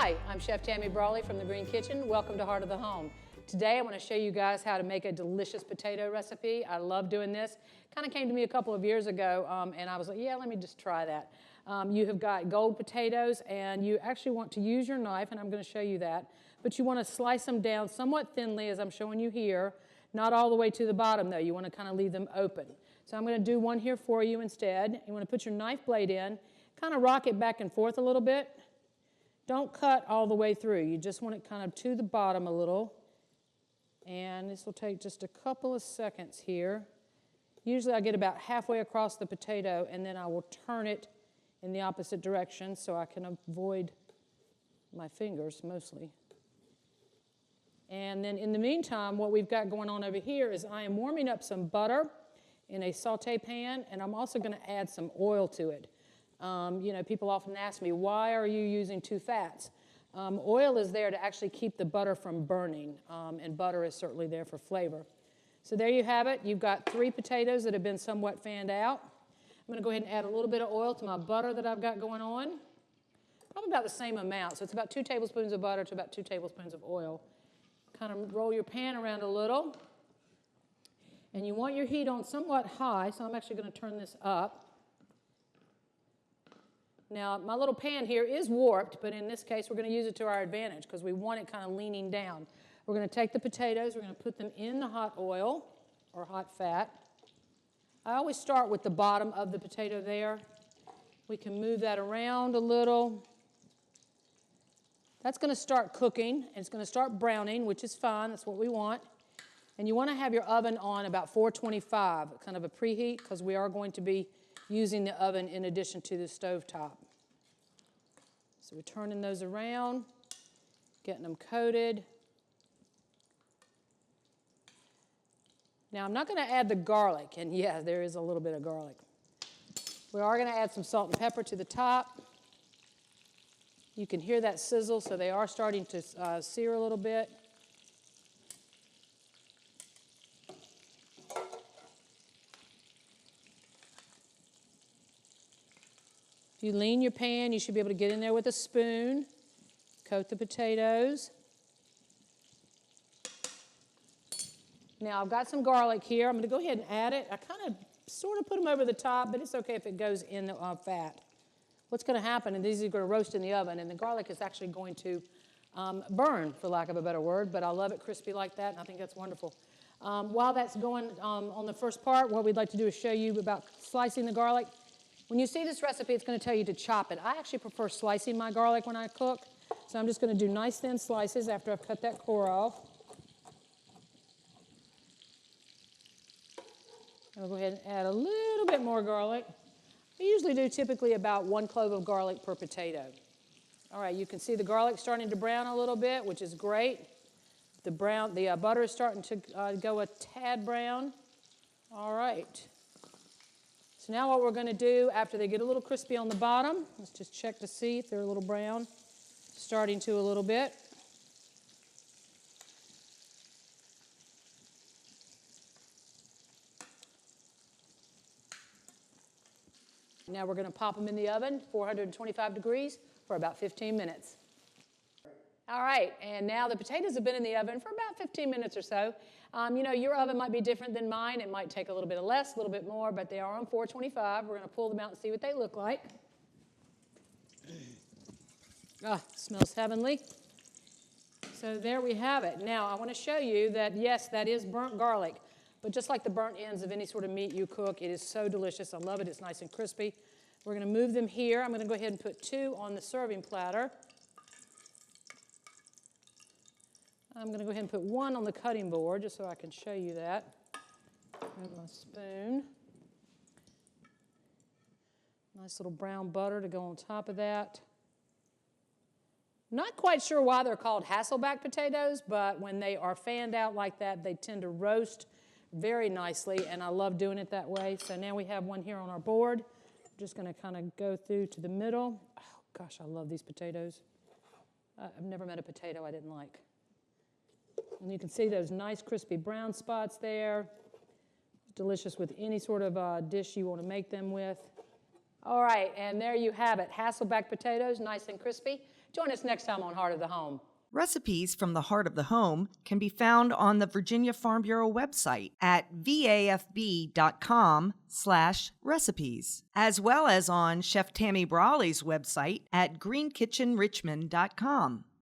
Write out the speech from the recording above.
Hi, I'm Chef Tammy Brawley from the Green Kitchen. Welcome to Heart of the Home. Today I want to show you guys how to make a delicious potato recipe. I love doing this. Kind of came to me a couple of years ago and I was like, yeah, let me just try that. You have got gold potatoes and you actually want to use your knife, and I'm going to show you that, but you want to slice them down somewhat thinly as I'm showing you here. Not all the way to the bottom though. You want to kind of leave them open. So I'm going to do one here for you instead. You want to put your knife blade in, kind of rock it back and forth a little bit. Don't cut all the way through. You just want it kind of to the bottom a little. And this will take just a couple of seconds here. Usually I get about halfway across the potato and then I will turn it in the opposite direction so I can avoid my fingers mostly. And then in the meantime, what we've got going on over here is I am warming up some butter in a saute pan, and I'm also going to add some oil to it. You know, people often ask me, why are you using two fats? Oil is there to actually keep the butter from burning, and butter is certainly there for flavor. So there you have it. You've got 3 potatoes that have been somewhat fanned out. I'm going to go ahead and add a little bit of oil to my butter that I've got going on. Probably about the same amount. So it's about 2 tablespoons of butter to about 2 tablespoons of oil. Kind of roll your pan around a little. And you want your heat on somewhat high, so I'm actually going to turn this up. Now, my little pan here is warped, but in this case, we're going to use it to our advantage because we want it kind of leaning down. We're going to take the potatoes, we're going to put them in the hot oil or hot fat. I always start with the bottom of the potato there. We can move that around a little. That's going to start cooking, and it's going to start browning, which is fine. That's what we want. And you want to have your oven on about 425, kind of a preheat, because we are going to be using the oven in addition to the stovetop. So we're turning those around, getting them coated. Now I'm not going to add the garlic, and yeah, there is a little bit of garlic. We are going to add some salt and pepper to the top. You can hear that sizzle, so they are starting to sear a little bit. If you lean your pan, you should be able to get in there with a spoon, coat the potatoes. Now I've got some garlic here. I'm going to go ahead and add it. I kind of sort of put them over the top, but it's okay if it goes in the fat. What's going to happen, and these are going to roast in the oven, and the garlic is actually going to burn, for lack of a better word, but I love it crispy like that, and I think that's wonderful. While that's going on the first part, what we'd like to do is show you about slicing the garlic. When you see this recipe, it's going to tell you to chop it. I actually prefer slicing my garlic when I cook, so I'm just going to do nice thin slices after I've cut that core off. I'll go ahead and add a little bit more garlic. I usually do typically about 1 clove of garlic per potato. All right, you can see the garlic starting to brown a little bit, which is great. The butter is starting to go a tad brown. All right. So now what we're going to do after they get a little crispy on the bottom, let's just check to see if they're a little brown. Starting to a little bit. Now we're going to pop them in the oven, 425 degrees, for about 15 minutes. All right, and now the potatoes have been in the oven for about 15 minutes or so. You know, your oven might be different than mine. It might take a little bit less, a little bit more, but they are on 425. We're going to pull them out and see what they look like. Ah, smells heavenly. So there we have it. Now I want to show you that, yes, that is burnt garlic. But just like the burnt ends of any sort of meat you cook, it is so delicious. I love it. It's nice and crispy. We're going to move them here. I'm going to go ahead and put 2 on the serving platter. I'm going to go ahead and put 1 on the cutting board just so I can show you that. Grab my spoon. Nice little brown butter to go on top of that. Not quite sure why they're called Hasselback potatoes, but when they are fanned out like that, they tend to roast very nicely, and I love doing it that way. So now we have one here on our board. I'm just going to kind of go through to the middle. Oh, gosh, I love these potatoes. I've never met a potato I didn't like. And you can see those nice crispy brown spots there. Delicious with any sort of dish you want to make them with. All right, and there you have it. Hasselback potatoes, nice and crispy. Join us next time on Heart of the Home. Recipes from the Heart of the Home can be found on the Virginia Farm Bureau website at vafb.com/recipes, as well as on Chef Tammy Brawley's website at greenkitchenrichmond.com.